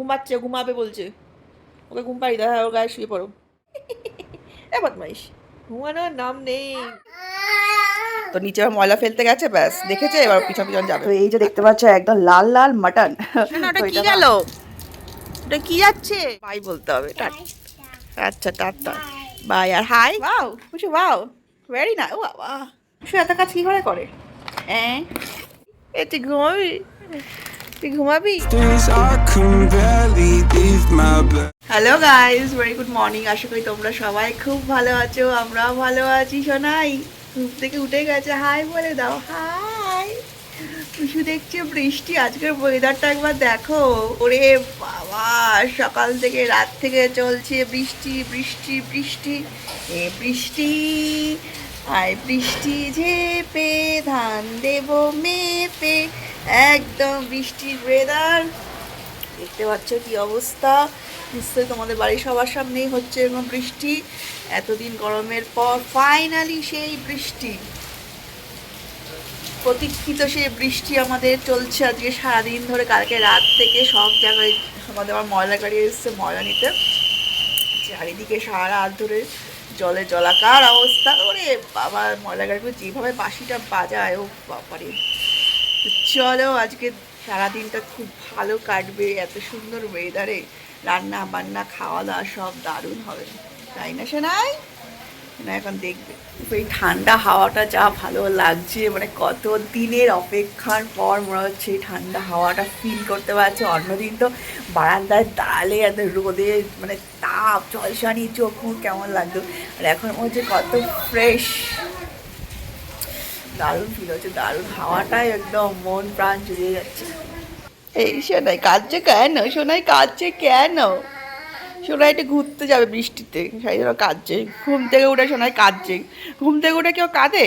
ঘুমাচ্ছে, ঘুমাবে বলছে। ওকে ঘুম পাড়ি দাও, হ্যাঁ ওর গায়ে শুয়ে পড়ো। এ বদমাইশ, ঘুমানোর নাম নেই। তো নিচে আবার ময়লা ফেলতে গেছে, ব্যাস দেখেছে, এবার পিছন পিছন যাবে। তো এই যে দেখতে পাচ্ছ একদম লাল লাল মাটন। শোনা ওটা তো কি এটা গেল, ওটা কি যাচ্ছে? বাই বলতে হবে, আচ্ছা টাটা বাই। আর হাই, ওয়াও বুঝছো, ওয়াও ভেরি না, ও বাবা বুঝছো এত কাজ কি করে করে। হ্যাঁ এ তুই ঘুমাবি, তুই ঘুমাবি। Hello guys, very good morning. আশা করি তোমরা সবাই খুব ভালো আছো, আমরাও ভালো আছি। সোনাই ঘুম থেকে উঠে গেছে, হাই বলে দাও, হাই। টুসু দেখছে বৃষ্টি, আজকের ওয়েদারটা একবার দেখো। ওরে বাবা, সকাল থেকে রাত থেকে চলছে বৃষ্টি বৃষ্টি বৃষ্টি। এ বৃষ্টি আয় বৃষ্টি ঝেপে ধান দেব মেপে, একদম বৃষ্টির ওয়েদার। দেখতে পাচ্ছ কি অবস্থা, নিশ্চয়ই তোমাদের বাড়ির সবার সামনেই হচ্ছে এরকম বৃষ্টি। এতদিন গরমের পর ফাইনালি সেই বৃষ্টি, প্রতীক্ষিত সেই বৃষ্টি আমাদের চলছে আজকে সারাদিন ধরে। কালকে রাত থেকে সব জায়গায় আমাদের আবার ময়লা গাড়ি এসছে ময়লা নিতে, চারিদিকে সারা রাত ধরে জলে জলাকার অবস্থা। ওরে বাবা, ময়লা গাড়িগুলো যেভাবে বাঁশিটা বাজায়, ও বাবারে। চলো আজকে সারাদিনটা খুব ভালো কাটবে, এত সুন্দর ওয়েদারে রান্না বান্না খাওয়া দাওয়া সব দারুণ হবে, তাই না সেনাই? না এখন দেখবে এই ঠান্ডা হাওয়াটা যা ভালো লাগছে, মানে কত দিনের অপেক্ষার পর মনে হচ্ছে এই ঠান্ডা হাওয়াটা ফিল করতে পারছে। অন্যদিন তো বারান্দায় দাঁড়ালে এত রোদে মানে তাপ ঝলসানি, চোখ মুখ কেমন লাগতো, আর এখন মনে হচ্ছে কত ফ্রেশ, দারুণ ফিল হচ্ছে, দারুণ হাওয়াটাই একদম মন প্রাণ জুড়িয়ে যাচ্ছে। এই সোনাই কাঁদছে কেন, সোনাই কাঁদছে কেন? সোনাই একটু ঘুরতে যাবে বৃষ্টিতে, সেই জন্য কাঁদছে। ঘুম থেকে উঠে সোনাই কাঁদছে, ঘুম থেকে উঠে কেউ কাঁদে?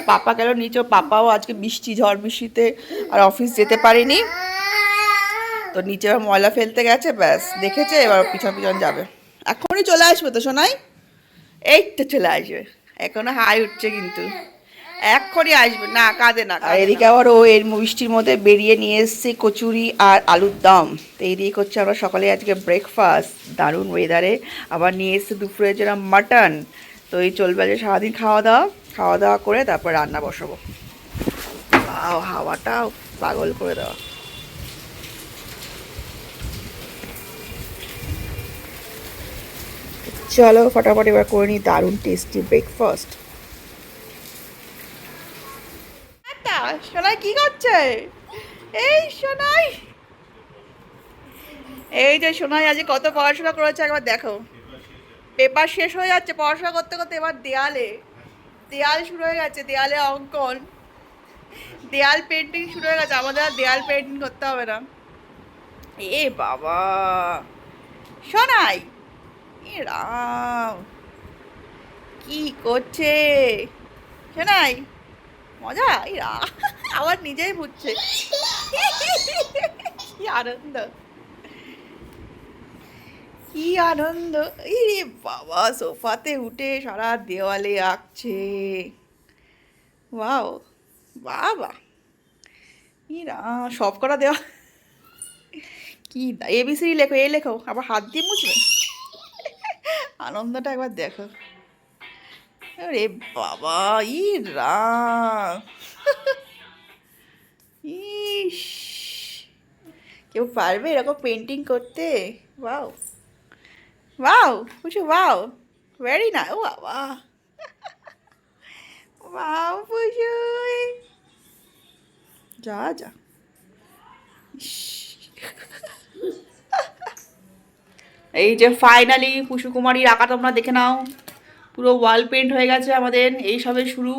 পাপা গেল নিচে, পাপাও আজকে বৃষ্টি ঝড় বৃষ্টিতে আর অফিস যেতে পারিনি, তো নিচে আবার ময়লা ফেলতে গেছে, ব্যাস দেখেছে, এবার পিছন পিছন যাবে। এখনই চলে আসবে তো সোনাই, এই তো চলে আসবে, এখনো হাই উঠছে কিন্তু এক্ষুনি আসবে না, কাঁদে না। আর এদিকে আবার ও এর বৃষ্টির মধ্যে বেরিয়ে নিয়ে এসছে কচুরি আর আলুর দম, তো এই দিয়ে করছে আমরা সকালে আজকে ব্রেকফাস্ট দারুণ ওয়েদারে। আবার নিয়ে এসছে দুপুরে যেটা মাটন, তো এই চলবে আজকে সারাদিন খাওয়া দাওয়া করে তারপর রান্না বসাবো। হাওয়াটা পাগল করে দেওয়া। চলো ফটাফট এবার করে নিই দারুণ টেস্টি ব্রেকফাস্ট। সোনাই কি করছে? এই সোনাই, এই যে সোনাই আজ কত পড়াশোনা করেছে একবার দেখো। পেপার শেষ হয়ে যাচ্ছে পড়াশোনা করতে করতে, এবার দেয়াল শুরু হয়ে গেছে, দেয়ালে অঙ্কন, দেয়াল পেন্টিং শুরু হয়ে গেছে। আমাদের আর দেয়াল পেন্টিং করতে হবে না। এ বাবা, সোনাই এ রাম, কি করছে সোনাই? মজা আবার নিজেই বুঝছে কি আনন্দ, কি আনন্দ। এই বাবা, সোফাতে উঠে সারা দেওয়ালে আঁকছে, ওয়াও বাবা, ইরা সব করা দেওয়া। কি এবিসি লেখো, এ লেখো, আবার হাত দিয়ে মুছবে। আনন্দটা একবার দেখো, রে বাবা, ইরা ইস, কেউ পারবে এরকম পেন্টিং করতে? ওয়াও ওয়াও বুঝছো, ওয়াও ভেরি না, ও বাবা, ওয়াও বুঝুই, যা যা। ইস, এই যে ফাইনালি কুসুকুমারীর আঁকা তোমরা দেখে নাও, পুরো ওয়াল পেন্ট হয়ে গেছে আমাদের, এই সবে শুরু,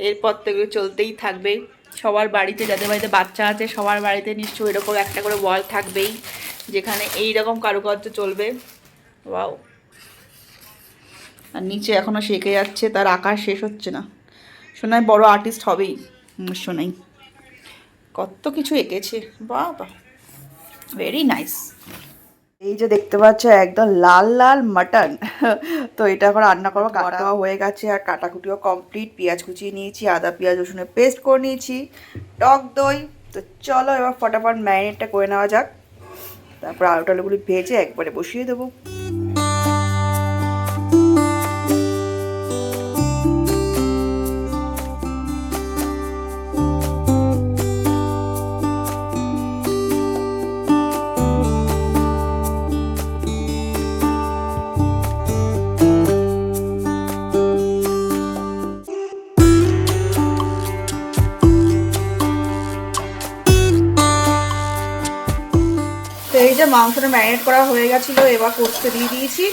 এরপর তো এগুলো চলতেই থাকবে। সবার বাড়িতে, যাদের বাড়িতে বাচ্চা আছে সবার বাড়িতে নিশ্চয়ই এরকম একটা করে ওয়াল থাকবেই, যেখানে এই রকম কারুকার্য চলবে। ওয়াও, আর নিচে এখনও শেখে যাচ্ছে, তার আঁকা শেষ হচ্ছে না। সোনাই বড় আর্টিস্ট হবেই, সোনাই কত কিছু এঁকেছে, বাহ বাহ, ভেরি নাইস। এই যে দেখতে পাচ্ছ একদম লাল লাল মাটন, তো এটা এখন রান্না করবো। কাটাও হয়ে গেছে আর কাটাকুটিও কমপ্লিট, পেঁয়াজ কুচিয়ে নিয়েছি, আদা পেঁয়াজ রসুনের পেস্ট করে নিয়েছি, টক দই। তো চলো এবার ফটাফট ম্যারিনেটটা করে নেওয়া যাক। তারপর আলু টালুগুলি ভেজে একবারে বসিয়ে দেবো। তো এই যে মাংসটা ম্যারিনেট করা হয়ে গেছিলো, এবার কষতে দিয়ে দিয়েছি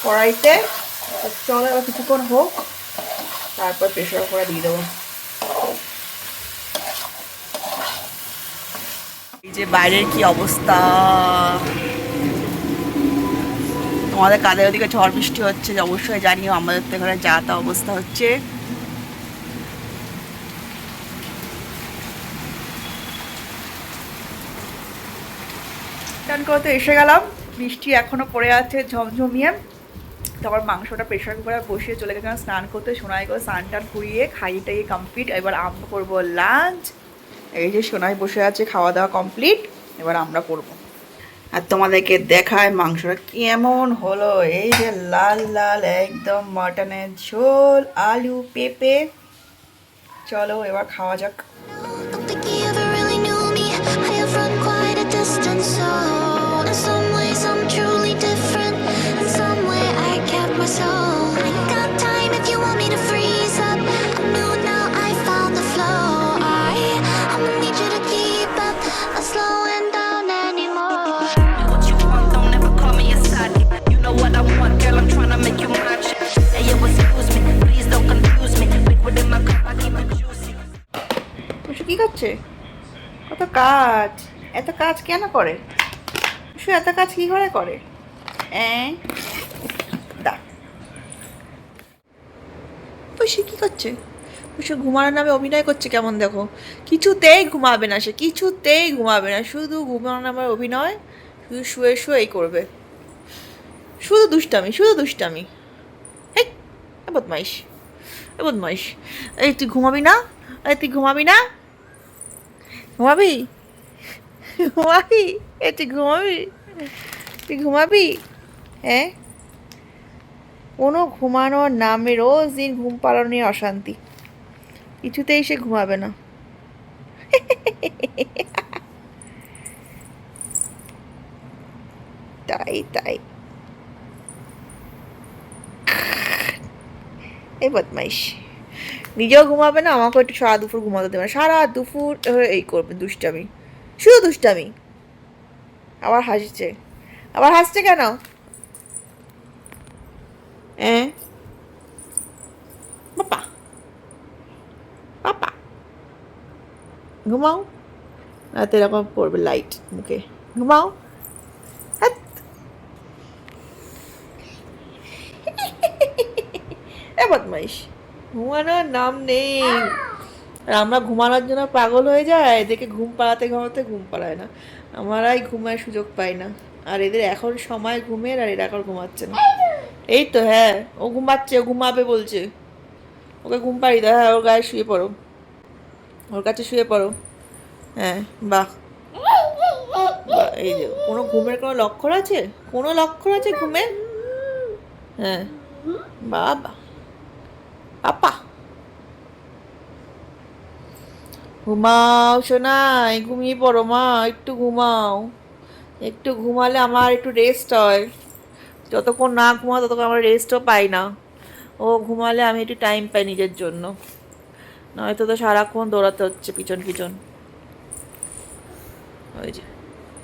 কড়াইতে। চলো এবার কিছুক্ষণ হোক, তারপর প্রেশার কুকারে দিয়ে দেবো। এই যে বাইরের কি অবস্থা, তোমাদের কাদের ওদিকে ঝড় বৃষ্টি হচ্ছে অবশ্যই জানিও, আমাদের তো এখানে যা তা অবস্থা হচ্ছে। স্নান করতে এসে গেলাম, বৃষ্টি এখনো পড়ে আছে ঝমঝমিয়ে। তারপর মাংসটা প্রেশার কুকারে বসিয়ে চলে গেছিলাম স্নান করতে, সোনাই করে স্নান টান করিয়ে খাইয়ে টাইয়ে কমপ্লিট। এবার আমরা করবো লাঞ্চ। এই যে সোনাই বসে আছে, খাওয়া দাওয়া কমপ্লিট, এবার আমরা করবো। আর তোমাদেরকে দেখায় মাংসটা কেমন হলো। এই যে লাল লাল একদম মাটনের ঝোল, আলু পেঁপে। চলো এবার খাওয়া যাক। Don't think he ever really knew me. I have run quite a distance, so in some ways I'm truly different. In some way I kept my soul. I got time if you want me to freeze up. I know now I found the flow. I'ma need you to keep up, not slowing down anymore. What you want, don't ever call me a side. You know what I want, girl, I'm tryna make you mine. Hey, yo, excuse me, please don't confuse me. Liquid in my cup, I keep it juicy. কি করছে? কত কাজ, এত কাজ কেন করে? এত কাজ কি করে করে? দা সে কি করছে? সে ঘুমানোর নামে অভিনয় করছে কেমন দেখো। কিছুতেই ঘুমাবে না, সে কিছুতেই ঘুমাবে না, শুধু ঘুমানোর নামে অভিনয়, শুধু শুয়ে শুয়েই করবে, শুধু দুষ্টামি, শুধু দুষ্টামি। এই বদমাইশ, বদমাইশ। এই তুই ঘুমাবি না? এই তুই ঘুমাবি না? ঘুমাবি? ঘুমাবি? এ তুই ঘুমাবি? তুই ঘুমাবি? হ্যাঁ, কোনো ঘুমানোর নামে রোজ দিন ঘুম পাড়ানো নিয়ে অশান্তি, কিছুতেই সে ঘুমাবে না। তাই তাই, এই বদমাইশ নিজেও ঘুমাবে না, আমাকে একটু সারা দুপুর ঘুমাতে দেবে না, সারা দুপুর এই করবে দুষ্টামি, শুধু দুষ্টামি। আবার হাসছে, আবার হাসছে কেন? বাবা বাবা ঘুমাও, রাতে এরকম পড়বে লাইট মুখে, ঘুমাও। এ বদমাইশ, ঘুমানোর নাম নেই। আর আমরা ঘুমানোর জন্য পাগল হয়ে যায়, এদেরকে ঘুম পাড়াতে ঘুমাতে ঘুম পাড়ায় না, আমরাই ঘুমায় সুযোগ পাই না। আর এদের এখন সময় ঘুমের, আর এরা এখন ঘুমাচ্ছে না। এই তো হ্যাঁ, ও ঘুমাচ্ছে, ও ঘুমাবে বলছে, ওকে ঘুম পাড়ি দাও। হ্যাঁ, ওর গায়ে শুয়ে পড়ো, ওর কাছে শুয়ে পড়ো। হ্যাঁ বাহ, এই যে কোনো ঘুমের কোনো লক্ষণ আছে? কোনো লক্ষণ আছে ঘুমের? হ্যাঁ বাবা পাপা, ঘুমাও শোনাই, ঘুমিয়ে পড়ো মা, একটু ঘুমাও, একটু ঘুমালে আমার একটু রেস্ট হয়। যতক্ষণ না ঘুমাও ততক্ষণ আমরা রেস্টও পাই না। ও ঘুমালে আমি একটু টাইম পাই নিজের জন্য, নয়তো তো সারাক্ষণ দৌড়াতে হচ্ছে পিছন পিছন। ওই যে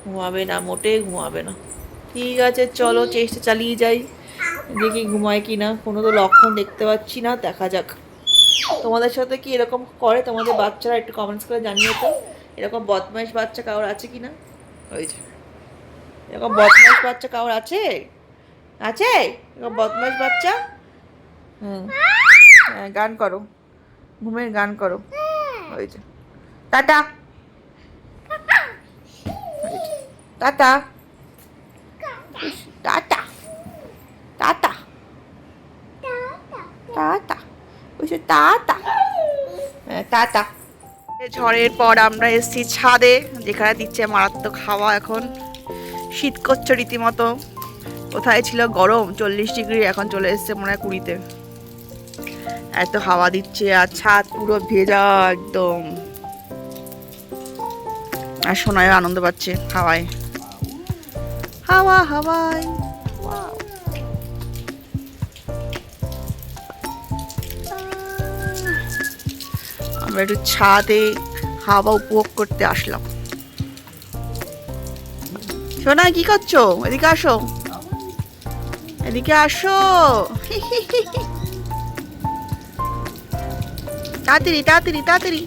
ঘুমাবে না, মোটেই ঘুমাবে না। ঠিক আছে চলো চেষ্টা চালিয়ে যাই, দেখি ঘুমায় কি না। কোনো তো লক্ষণ দেখতে পাচ্ছি না, দেখা যাক। তোমাদের সাথে কি এরকম করে তোমাদের বাচ্চারা? একটু কমেন্টস করে জানিয়ে তো, এরকম বদমাইশ বাচ্চা কারোর আছে কি না? ওই যে এরকম বদমাইশ বাচ্চা কারোর আছে? আছে এরকম বদমাইশ বাচ্চা? হ্যাঁ, গান করো, ঘুমের গান করো। ওই যে tata, tata, tata, tata, tata, বলছে টাটা, হ্যাঁ টাটা। ঝড়ের পর আমরা এসেছি ছাদে, যেখানে দিচ্ছে মারাত্মক হাওয়া এখন। শীত করছে রীতিমতো। কোথায় ছিল গরম 40 ডিগ্রি, এখন চলে এসছে মনে হয় 20-তে। এত হাওয়া দিচ্ছে আর ছাদ পুরো ভেজা একদম। আর সোনায় আনন্দ পাচ্ছে হাওয়ায়, হাওয়ায়। Wow! আমরা একটু ছাদে হাওয়া উপভোগ করতে আসলাম। সোনা কি করছো? এদিকে আসো, এদিকে আসো। তাড়াতাড়ি তাড়াতাড়ি তাড়াতাড়ি।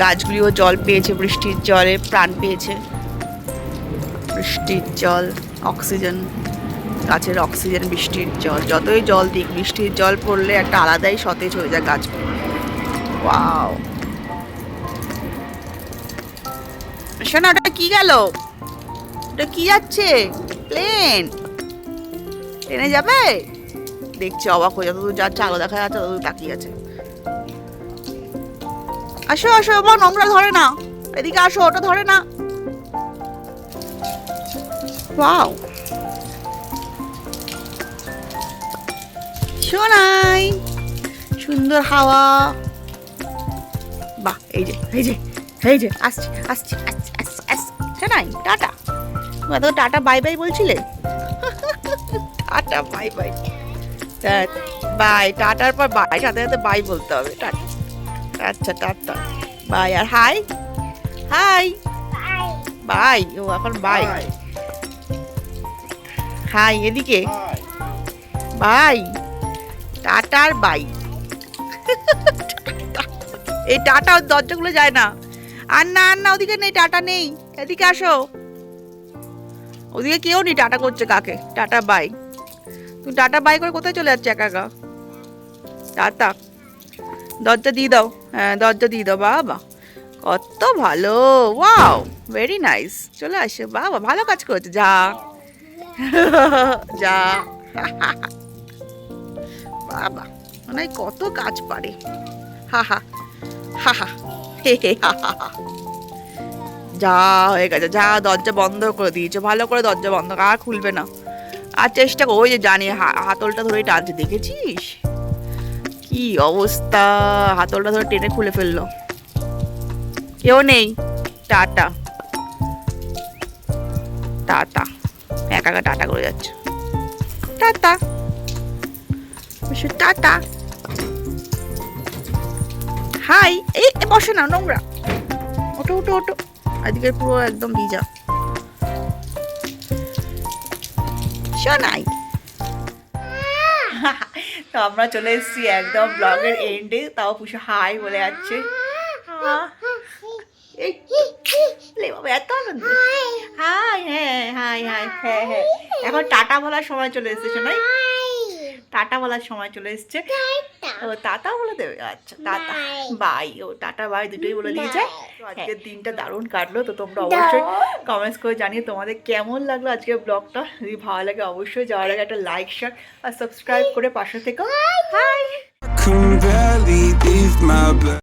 গাছগুলিও জল পেয়েছে, বৃষ্টির জলে প্রাণ পেয়েছে। বৃষ্টির জল, অক্সিজেন, গাছের অক্সিজেন, বৃষ্টির জল। যতই জল দিক, বৃষ্টির জল পড়লে একটা আলাদাই সতেজ হয়ে যায় গাছগুলো। ওয়াও! শোনা, ওটা কি গেল? ওটা কি যাচ্ছে? প্লেন? ট্রেনে যাবে? দেখছি অবাক হয়ে, যতদূর যাচ্ছে আলো দেখা যাচ্ছে ততদূর তাকিয়ে আছে। আসো আসো, আমার নোংরা ধরে না, এদিকে আসো, ওটা ধরে না। ওয়াও! শোনাই সুন্দর হাওয়া। বাহ, এই যে এই যে এই যে আসছি আসছি আসছি আসছি আসছি। শোনাই টাটা। তুমি তো টাটা বাই বাই বলছিলে। Tata bye bye. বাই, টাটার পর বাই, সাথে সাথে বাই বলতে হবে। টাটা। আচ্ছা tata bye. R high high by. ও এখন বাই। হাই এদিকে বাই, টাটার বাই। এই টাটা দরজাগুলো যায় না। আর না আর না, ওদিকে নেই, টাটা নেই। এদিকে আসো, ওদিকে কেউ নেই। টাটা করছে কাকে? Tata bye. তুমি টাটা বাই করে কোথায় চলে যাচ্ছে একা একা? টাটা। দরজা দিয়ে দাও। হ্যাঁ, দরজা দিয়ে দাও। বাবা কত ভালো। Wow, very nice. চলে আসে। বাবা ভালো কাজ করেছে। যা যা। বাবা মনে হয় কত কাজ পারে। হা হা হা হা হে হে হা হা হা। যা হয়ে গেছে, যা। দরজা বন্ধ করে দিয়েছো, ভালো করে দরজা বন্ধ, আর খুলবে না। আর চেষ্টা করো, ওই যে জানি হাতলটা ধরে টানছে, দেখেছিস কি অবস্থা? হাতলটা ধরে টেনে খুলে ফেললো। কেউ নেই। Tata tata. একা একা টাটা করে যাচ্ছে। Tata tata. হাই। এই বসে না, নোংরা। ওটো ওটো ওটো। আজকে পুরো একদম ভিজা। শোনাই। তো আমরা চলে এসেছি একদম ব্লগের এন্ডে। তাও পুষে হাই বলে যাচ্ছে। বাবা এত আনন্দ। হাই, হ্যাঁ হাই হাই, হ্যাঁ হ্যাঁ। এখন টাটা বলার সময় চলে এসেছে। শোনাই, টাটা বলার সময় চলে এসছে। ও টাটা বলে দেবে। আচ্ছা টাটা বাই। ও টাটা বাই দুটোই বলে দিয়েছে। আজকের দিনটা দারুণ কাটলো। তো তোমরা অবশ্যই কমেন্টস করে জানিয়ে তোমাদের কেমন লাগলো আজকের ব্লগটা। যদি ভালো লাগে অবশ্যই যাওয়ার আগে একটা লাইক, শেয়ার আর সাবস্ক্রাইব করে পাশে থেকো। হাই।